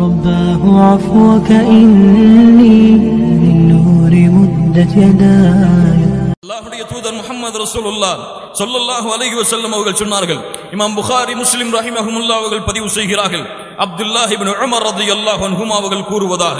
رباه عفوك إني من نور مدت يداي. அல்லாஹ்வுடைய தூதர் முஹம்மது ரசூலுல்லாஹ் ஸல்லல்லாஹு அலைஹி வஸல்லம் அவர்கள் சொன்னார்கள். இமாம் புகாரி முஸ்லிம் ரஹிமஹுமுல்லாஹ் அவர்கள் பதிவு செய்கிறார்கள். அப்துல்லாஹ் இப்னு உமர் ரலியல்லாஹு அன்ஹுமா அவர்கள் கூறுவதாக,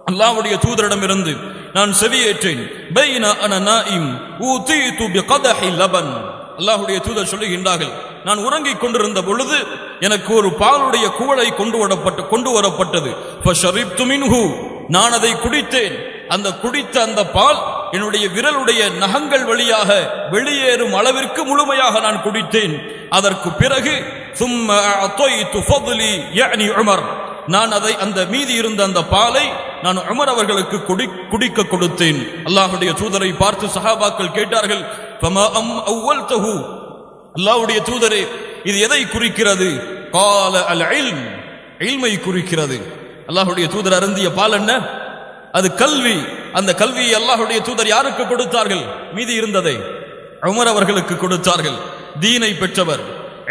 அல்லாஹ்வுடைய தூதரிடமிருந்து நான் செவியேற்றேன். பைன அன நாயிம் ஊதீது பிகதஹி லபன். அல்லாஹ்வுடைய தூதர் சொல்லுகின்றார்கள், நான் உறங்கிக் கொண்டிருந்த பொழுது எனக்கு ஒரு பாலுடைய குவளை கொண்டு வரப்பட்டது. ஃபஷரிப்து மின்ஹு, நான் அதை குடித்தேன். அந்த குடித்த அந்த பால் என்னுடைய விரலுடைய நகங்கள் வழியாக வெளியேறும் அளவிற்கு முழுமையாக நான் குடித்தேன். அதற்கு பிறகு ثم اعطيت فضلي يعني عمر, நான் அதை அந்த மீதி இருந்த அந்த பாலை நான் உமர் அவர்களுக்கு குடிக்க கொடுத்தேன். அல்லாஹ்வுடைய தூதரை பார்த்து சஹாபாக்கள் கேட்டார்கள், ஃபமா அவ்வல்தஹு, அல்லாஹ்வுடைய தூதரே இது எதை குறிக்கிறது? قال العلم, இல்மை குறிக்கிறது. அல்லாஹ்வுடைய தூதர் அருந்திய பால் என்ன? அது கல்வி. அந்த கல்வியை அல்லாஹ்வுடைய தூதர் யாருக்கு கொடுத்தார்கள்? மீதி இருந்ததை உமர் அவர்களுக்கு கொடுத்தார்கள். தீனை பெற்றவர்,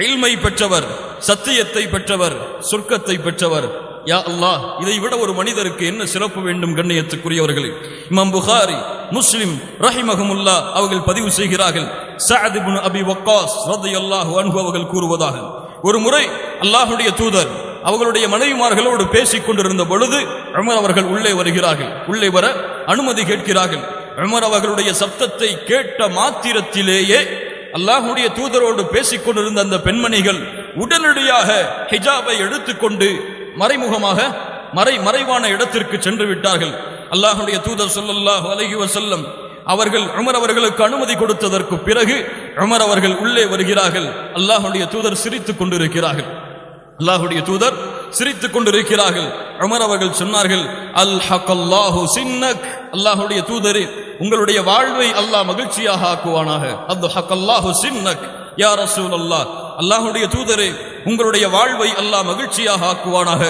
இல்மை பெற்றவர், சத்தியத்தை பெற்றவர், சொர்க்கத்தை பெற்றவர். யா அல்லாஹ், இதை விட ஒரு மனிதருக்கு என்ன சிறப்பு வேண்டும்? கண்ணியத்துக்குரியவர்களே, இமாம் புகாரி முஸ்லிம் ரஹிமஹுமுல்லாஹ் அவர்கள் பதிவு செய்கிறார்கள். சஅத் இப்னு அபி வக்காஸ் ரலியல்லாஹு அன்ஹு அவர்கள் கூறுவதாக, ஒரு முறை அல்லாஹ்வுடைய தூதர் அவர்களுடைய மனைவிமார்களோடு பேசிக் கொண்டிருந்த பொழுது உமர் அவர்கள் உள்ளே வருகிறார்கள். உள்ளே வர அனுமதி கேட்கிறார்கள். உமர் அவர்களுடைய சப்தத்தை கேட்ட மாத்திரத்திலேயே அல்லாஹ்வுடைய தூதரோடு பேசிக் கொண்டிருந்த அந்த பெண்மணிகள் உடனடியாக ஹிஜாபை எடுத்துக்கொண்டு மறைமுகமாக மறைவான இடத்திற்கு சென்று விட்டார்கள். அல்லாஹ்வுடைய தூதர் ஸல்லல்லாஹு அலைஹி வஸல்லம் அவர்கள் உமர் அவர்களுக்கு அனுமதி கொடுத்ததற்கு பிறகு உமர் அவர்கள் உள்ளே வருகிறார்கள். அல்லாஹ்வுடைய தூதர் சிரித்துக் கொண்டிருக்கிறார்கள். அல்லாஹ்வுடைய தூதர் சிரித்துக் கொண்டிருக்கிறார்கள். உமர் அவர்கள் சொன்னார்கள், அல்ஹகல்லாஹு சின்னக், அல்லாஹ்வுடைய தூதரே உங்களுடைய வாழ்வை அல்லாஹ் மகிழ்ச்சியாக ஆக்குவானாக. அல்ஹகல்லாஹு சின்னக் யா ரசூலல்லாஹ், அல்லாஹ்வுடைய தூதரே உங்களுடைய வாழ்வை அல்லாஹ் மகிழ்ச்சியாக ஆக்குவானாக.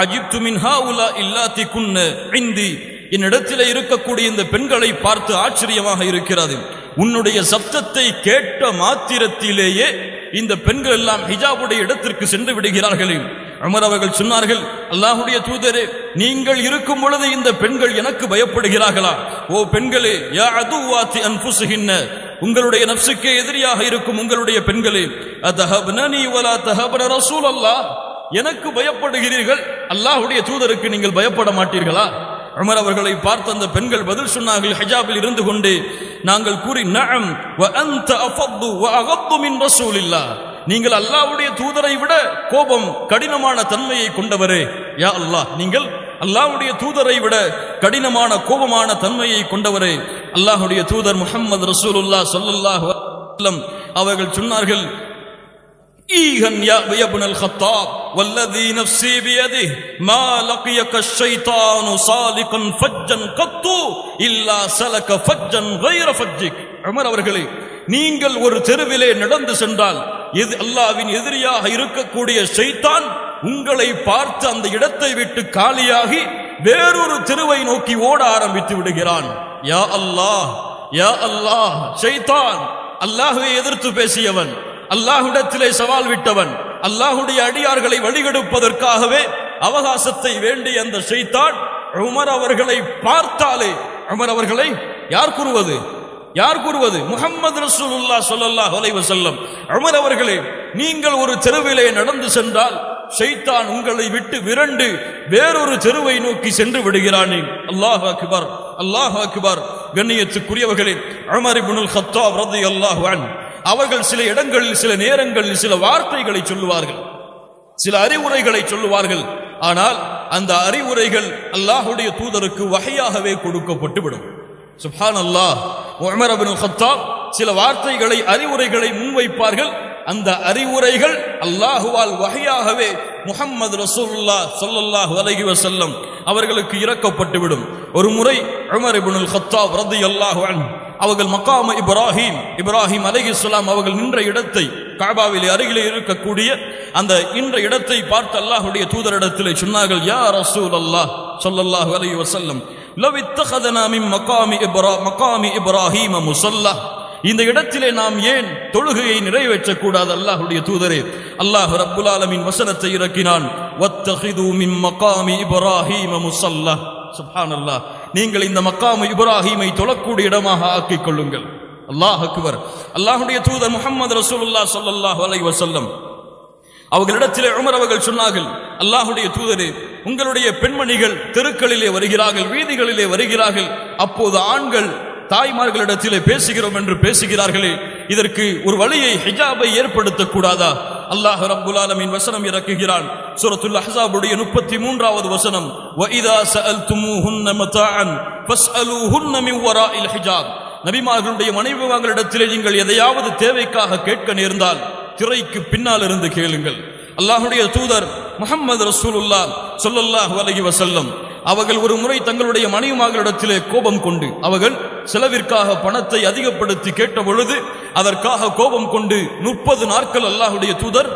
அஜிப்து மின் ஹாஉலா இல்லாதி குன்ன இந்தி, என்னிடத்திலே இருக்கக்கூடிய இந்த பெண்களை பார்த்து ஆச்சரியமாக இருக்கிறது. உன்னுடைய சப்தத்தை கேட்ட மாத்திரத்திலேயே இந்த பெண்கள் எல்லாம் ஹிஜாபுடைய இடத்திற்கு சென்று விடுகிறார்களே. உமர் அவர்கள் சொன்னார்கள், அல்லாஹ்வுடைய தூதரே நீங்கள் இருக்கும் பொழுது இந்த பெண்கள் எனக்கு பயப்படுகிறார்களா? ஓ பெண்களே, யா அதுவாதி அன்ஃபுஸிஹின்ன, உங்களுடைய நஃப்ஸுக்கே எதிரியாக இருக்கும் உங்களுடைய பெண்களே, அதஹப்னனி வலா தஹப்ன ரசூலல்லாஹ், எனக்கு பயப்படுகிறீர்கள், அல்லாஹ்வுடைய தூதருக்கு நீங்கள் பயப்பட மாட்டீர்களா? உமர் அவர்களை பார்த்து அந்த பெண்கள் பதில் சொன்னார்கள், ஹிஜாபில் இருந்து கொண்டு நாங்கள் கூறி, நஅம் வ அன்த அஃது வ அகத்து மின் ரசூலில்லாஹ், நீங்கள் அல்லாஹ்வுடைய தூதரை விட கோபம் கடினமான தன்மையை கொண்டவரே. யா அல்லாஹ், நீங்கள் அல்லாஹ்வுடைய தூதரை விட கடினமான கோபமான தன்மையை கொண்டவரே. அல்லாஹ்வுடைய தூதர் முஹம்மது ரசூலுல்லாஹ் ஸல்லல்லாஹு அலைஹி வஸல்லம் அவர்கள் சொன்னார்கள், ஈகன் யா இப்னல் கத்தாப் வல்லதி நஃப்ஸி பியதிஹி மா லகியக ஷைத்தானு சாலிகன் ஃபஜ்ஜன் கத்து இல்லா சலக ஃபஜ்ஜன் கைர ஃபஜ்ஜிக். உமர் அவர்களே, நீங்கள் ஒரு தெருவிலே நடந்து சென்றால் இது அல்லாஹ்வின் எதிரியாக இருக்கக்கூடிய ஷைத்தான் உங்களை பார்த்து அந்த இடத்தை விட்டு காலியாகி வேறொரு தெருவை நோக்கி ஓட ஆரம்பித்து விடுகிறான். யா அல்லாஹ், யா அல்லாஹ், ஷைத்தான் அல்லாஹ்வை எதிர்த்து பேசியவன், அல்லாஹ்விடத்திலே சவால் விட்டவன், அல்லாஹ்வுடைய அடியார்களை வழிகெடுப்பதற்காகவே அவகாசத்தை வேண்டிய அந்த ஷைத்தான் உமர் அவர்களை பார்த்தாலே, உமர் அவர்களை யார் கூறுவது? முஹம்மது ரசூலுல்லாஹ் ஸல்லல்லாஹு அலைஹி வஸல்லம். உமர் அவர்களே, நீங்கள் ஒரு தெருவிலே நடந்து சென்றால் ஷைத்தான் உங்களை விட்டு விரண்டு வேறொரு தெருவை நோக்கி சென்று விடுகிறானே. அல்லாஹ் அக்பர், அல்லாஹ் அக்பர். கண்ணியத்துக்குரியவர்களே, உமர் இப்னுல் கத்தாப் ரலியல்லாஹு அன்ஹு அவர்கள் சில இடங்களில் சில நேரங்களில் சில வார்த்தைகளை சொல்லுவார்கள், சில அறிவுரைகளை சொல்லுவார்கள். ஆனால் அந்த அறிவுரைகள் அல்லாஹ்வுடைய தூதருக்கு வஹையாகவே கொடுக்கப்பட்டு விடும். சுப்ஹானல்லாஹ். உமர் இப்னுல் கத்தாப் சில வார்த்தைகளை அறிவுரைகளை முன்வைப்பார்கள். அந்த அறிவுரைகள் அல்லாஹுவால் வஹையாகவே முஹம்மது ரசூலுல்லாஹ் ஸல்லல்லாஹு அலைஹி வஸல்லம் அவர்களுக்கு இறக்கப்பட்டு விடும். ஒரு முறை உமர் இப்னுல் கத்தாப் ரலியல்லாஹு அன்ஹு அவர்கள் மகாம இப்ராஹிம் அலைஹிஸ்ஸலாம் அவர்கள் நின்ற இடத்தை, கஅபாவிலே அருகிலே இருக்கக்கூடிய அந்த நின்ற இடத்தை பார்த்து அல்லாஹ்வுடைய தூதரிடத்திலே சொன்னார்கள், யா ரசூலல்லாஹ் ஸல்லல்லாஹு அலைஹி வஸல்லம், லவ் இத்தഖذனா மின் மகாமி இப்ராஹீம் முஸல்லா, இந்த இடத்திலே நாம் ஏன் தொழுகையை நிறைவேற்றக் கூடாது? அல்லாஹ்வுடைய தூதரே, அல்லாஹ் ரப்புல் ஆலமீன் வசனத்தை இறக்கினான், வத்தகிது மின் மகாமி இப்ராஹீம முஸல்லா. சுப்ஹானல்லாஹ், நீங்கள் இந்த மக்காமு இப்ராஹீமை தொழக்கூடிய இடமாக ஆக்கிக் கொள்ளுங்கள். அல்லாஹ் அக்பர். அல்லாஹ்வுடைய தூதர் முஹம்மது ரசூலுல்லாஹ் ஸல்லல்லாஹு அலைஹி வஸல்லம் அவர்களிடத்திலே உமர் அவர்கள் சொன்னார்கள், அல்லாஹ்வுடைய தூதரே, உங்களுடைய பெண்மணிகள் தெருக்களிலே வருகிறார்கள், வீதிகளிலே வருகிறார்கள், அப்போது ஆண்கள் தாய்மார்களிடத்திலே பேசுகிறோம் என்று பேசுகிறார்களே, இதற்கு ஒரு வழியை, ஹிஜாபை ஏற்படுத்தக் கூடாதா? அல்லாஹ் ரப்புல் ஆலமீன் வசனம் இறக்குகிறான். சூரத்துல் அஹ்ஸாபுடைய 33வது வசனம், வஇதா சஅல்துமூஹுன்ன மதாஅன் ஃபஸ்அலூஹுன்ன மின் வராஇல் ஹிஜாப். நபிமார்களுடைய மனைவிமார்களிடத்திலே நீங்கள் எதையாவது தேவைக்காக கேட்க நேர்ந்தால் திரைக்கு பின்னால் இருந்து கேளுங்கள். அல்லாஹ்வுடைய தூதர் முஹம்மது ரசூலுல்லாஹ் ஸல்லல்லாஹு அலைஹி வஸல்லம் அவர்கள் ஒரு முறை தங்களுடைய மனைவிமார்களிடத்திலே கோபம் கொண்டு, அவர்கள் செலவிற்காக பணத்தை அதிகப்படுத்தி கேட்ட பொழுது அதற்காக கோபம் கொண்டு 30 நாட்கள் அல்லாஹ்வுடைய தூதர்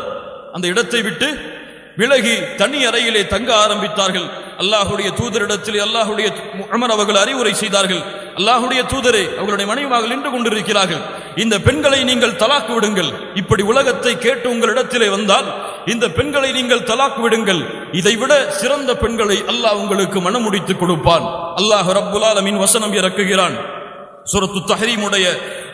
அந்த இடத்தை விட்டு விலகி தனி அறையிலே தங்க ஆரம்பித்தார்கள். அல்லாஹ்வுடைய தூதரிடத்திலே அல்லாஹ்வுடைய உமர் அவர்கள் அறிவுரை செய்தார்கள், அல்லாஹ்வுடைய தூதரே, அவர்களுடைய மனைவிமார்கள் நின்று கொண்டிருக்கிறார்கள், இந்த பெண்களை நீங்கள் தலாக்கு விடுங்கள். இப்படி உலகத்தை கேட்டு உங்களிடத்திலே வந்தால் இந்த பெண்களை நீங்கள் தலாக்கு விடுங்கள். இதைவிட சிறந்த பெண்களை அல்லாஹ் உங்களுக்கு மனமுடித்து கொடுப்பான். அல்லாஹ் ரப்புல் ஆலமீன் வசனம் இறக்குகிறான். சூரத்து தஹ்ரீமுடைய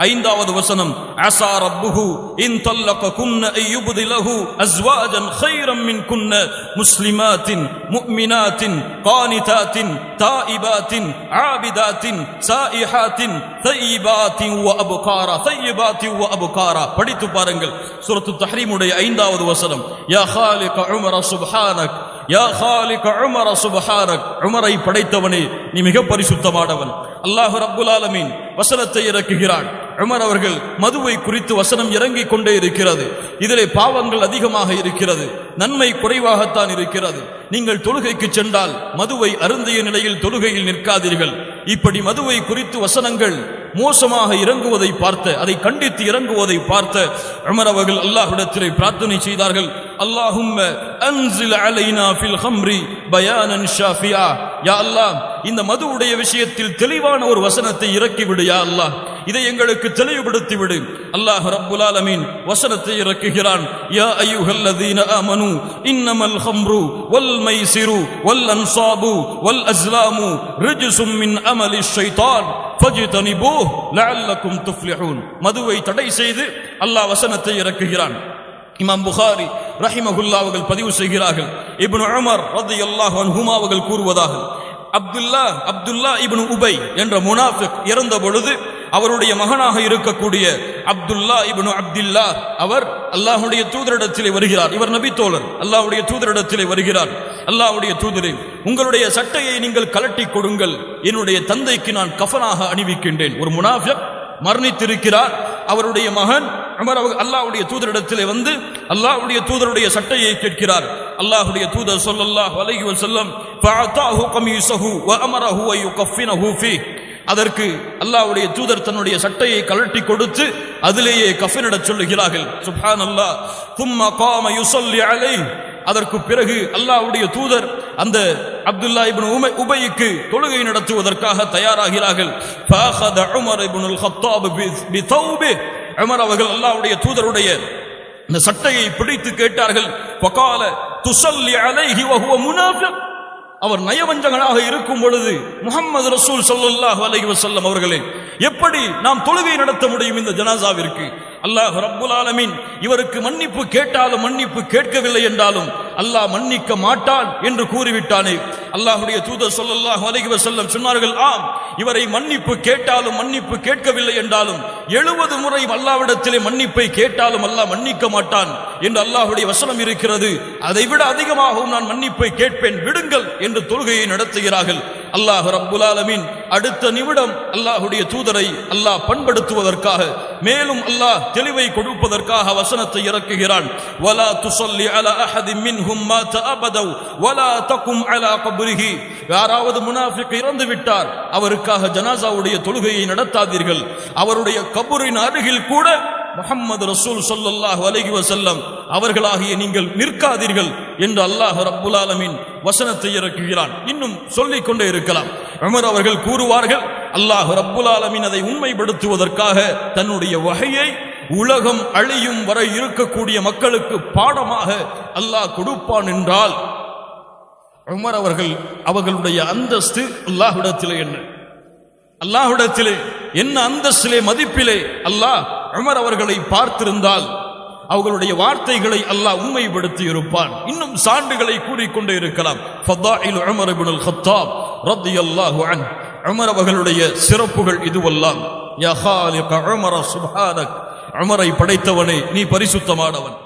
5வது வசனம், அஸா ரப்புஹு இன் தல்லககுன்ன அய்யுப்திலஹு அஸ்வாஜன் கைரம் மின்குன்ன முஸ்லிமாத்தின் முஃமினாத்தின் கானிதாத்தின் தாயிபாத்தின் ஆபிதாத்தின் சாயிஹாத்தின் தய்யிபாத்தின் வ அப்காரா தய்யிபாத்தின் வ அப்காரா. படித்து பாருங்கள். சூரத்து தஹ்ரீமுடைய 5வது வசனம், யா காலிக உமர சுப்ஹானக், யா காலிக உமர சுப்ஹானக். உமரை படைத்தவனே, நீ மிக பரிசுத்தமானவன். அல்லாஹ் ரப்புல் ஆலமீன் வசனத்தை இறக்குகிறான். உமர் அவர்கள் மதுவை குறித்து வசனம் இறங்கிக் கொண்டே இருக்கிறது. இதிலே பாவங்கள் அதிகமாக இருக்கிறது, நன்மை குறைவாகத்தான் இருக்கிறது. நீங்கள் தொழுகைக்கு சென்றால் மதுவை அருந்திய நிலையில் தொழுகையில் நிற்காதீர்கள். இப்படி மதுவை குறித்து வசனங்கள் மோசமாக இறங்குவதை பார்த்த, அதை கண்டித்து இறங்குவதை பார்த்த உமர் அவர்கள் அல்லாஹ்விடத்திலே பிரார்த்தனை செய்தார்கள், அல்லாஹும்ம அன்ஸில் அலைனா ஃபில் ஹம்ரி பயானன் ஷாஃபியா. யா அல்லாஹ், இந்த மதுவுடைய விஷயத்தில் தெளிவான ஒரு வசனத்தை இறக்கிவிடு. யா அல்லாஹ், இதை எங்களுக்கு தெளிவுபடுத்தி விடு. அல்லாஹ் ரப்புல் ஆலமீன் வசனத்தை இறக்குகிறான். யா அய்யுஹல்லதீன ஆமனூ இன்னமல் ஹம்ரு வல் மைசிரு வல் அன்சாபு வல் அஸ்லாமு ரிஜ்சும் மின் அமலி ஷைத்தான் ஃபஜ்தனிபூஹு லஅல்லக்கும் துஃப்லிஹூன். மதுவை தடை செய்து அல்லாஹ் வசனத்தை இறக்குகிறான். இமாம் புகாரி ரஹிமஹுல்லாஹ் அவர்கள் பதிவு செய்கிறார்கள், இப்னு உமர் ரலியல்லாஹு அன்ஹுமா அவர்கள் கூறுவதாக, அப்துல்லா இப்னு உபை என்ற முனாஃபிக் இறந்த பொழுது அவருடைய மகனாக இருக்கக்கூடிய அப்துல்லா இப்னு அப்துல்லா அவர் அல்லாஹ்வுடைய தூதரிடத்திலே வருகிறார். இவர் நபி தோழர். அல்லாஹ்வுடைய தூதரிடத்திலே வருகிறார். அல்லாஹ்வுடைய தூதரே, உங்களுடைய சட்டையை நீங்கள் கலட்டி கொடுங்கள், என்னுடைய தந்தைக்கு நான் கஃனாக அணிவிக்கின்றேன். ஒரு முனாஃபிக் மரணித்திருக்கிறார். அவருடைய மகன் உமர் அல்லாஹ்வுடைய தூதரிடத்திலே வந்து அல்லாஹ்வுடைய தூதருடைய சட்டையை கேட்கிறார். அல்லாஹ்வுடைய தூதர் ஸல்லல்லாஹு அலைஹி வஸல்லம் ஃபஅதாஹு கமீஸஹு வ அமரஹு அன் யுகஃபினஹு ஃபீஹ். அதற்கு அல்லாஹ்வுடைய தூதர் தன்னுடைய சட்டையை கழட்டி கொடுத்து அதிலேயே கஃனிடச் சொல்லுகிறார்கள். சுப்ஹானல்லாஹ். தும்ம காம யுஸல்லி அலைஹி. அதற்கு பிறகு அல்லாஹ்வுடைய தூதர் அந்த அப்துல்லா இப்னு உபைக்கு தொழுகை நடத்துவதற்காக தயாராகிறார்கள். ஃபஅഖத உமர் இப்னுல் கத்தாப் பிதௌபி. உமர் அவர்கள் அல்லாஹ்வுடைய தூதருடைய இந்த சட்டையை பிடித்து கேட்டார்கள். ஃபகால துஸல்லி அலைஹி வ ஹுவ முனாஃபிக். அவர் நயவஞ்சகனாக இருக்கும் பொழுது முஹம்மது ரசூல் ஸல்லல்லாஹு அலைஹி வஸல்லம் அவர்களே, எப்படி நாம் தொழுகை நடத்த முடியும் இந்த ஜனாசாவிற்கு? அல்லாஹ் ரப்புல் ஆலமீன் இவருக்கு மன்னிப்பு கேட்டாலும் மன்னிப்பு கேட்கவில்லை என்றாலும் அல்லாஹ் மன்னிக்க மாட்டான் என்று கூறிவிட்டானே. அல்லாஹ்வுடைய தூதர் ஸல்லல்லாஹு அலைஹி வஸல்லம் சொன்னார்கள், ஆம், இவரை மன்னிப்பு கேட்டாலும் மன்னிப்பு கேட்கவில்லை என்றாலும் 70 முறை அல்லாஹ்விடத்திலே மன்னிப்பை கேட்டாலும் அல்லாஹ் மன்னிக்க மாட்டான் என்று அல்லாஹ்வுடைய வசனம் இருக்கிறது. அதைவிட அதிகமாகவும் நான் மன்னிப்பை கேட்பேன், விடுங்கள் என்று தொழுகையை நடத்துகிறார்கள். அல்லாஹ் ரப்புல் ஆலமீன் அடுத்த நிமிடம் அல்லாஹ்வுடைய தூதரை அல்லாஹ் பண்படுத்துவதற்காக, மேலும் அல்லாஹ் தெளிவை கொடுப்பதற்காக வசனத்தை இறக்குகிறான். வலா துஸல்லி அலா அஹதின் மின்ஹும் மாத அபதா வலா தகும் அலா கப்ரிஹி. யாராவது முனாஃபிக் இறந்து விட்டார், அவருக்காக ஜனாசாவுடைய தொழுகையை நடத்தாதீர்கள். அவருடைய கபரின் அருகில் கூட முஹம்மது ரசூல் ஸல்லல்லாஹு அலைஹி வஸல்லம் அவர்களாகிய நீங்கள் நிற்காதீர்கள் என்று அல்லாஹ் ரப்புல் ஆலமீன் வசனத்தை இறக்குகிறான். இன்னும் சொல்லிக் கொண்டே இருக்கலாம். உமர் அவர்கள் கூறுவார்கள், அல்லாஹ் ரப்புல் ஆலமீன் அதை உண்மைப்படுத்துவதற்காக தன்னுடைய வஹையை உலகம் அழியும் வரை இருக்கக்கூடிய மக்களுக்கு பாடமாக அல்லாஹ் கொடுப்பான் என்றால் உமர் அவர்களுடைய அந்தஸ்து அல்லாஹ்விடத்திலே என்ன, அல்லாஹ்விடத்திலே என்ன அந்தஸ்திலே மதிப்பிலே அல்லாஹ் உமர் அவர்களை பார்த்திருந்தால் அவர்களுடைய வார்த்தைகளை அல்லாஹ் உண்மைப்படுத்தி இருப்பான். இன்னும் சான்றுகளை கூறிக்கொண்டே இருக்கலாம். ஃபதாயில் உமர் இப்னுல் கத்தாப் ரலியல்லாஹு அன்ஹு, உமர் அவர்களுடைய சிறப்புகள் இதுவெல்லாம். யா காலிக உமர் சுப்ஹானக், உமரை படைத்தவனே நீ பரிசுத்தமானவன்.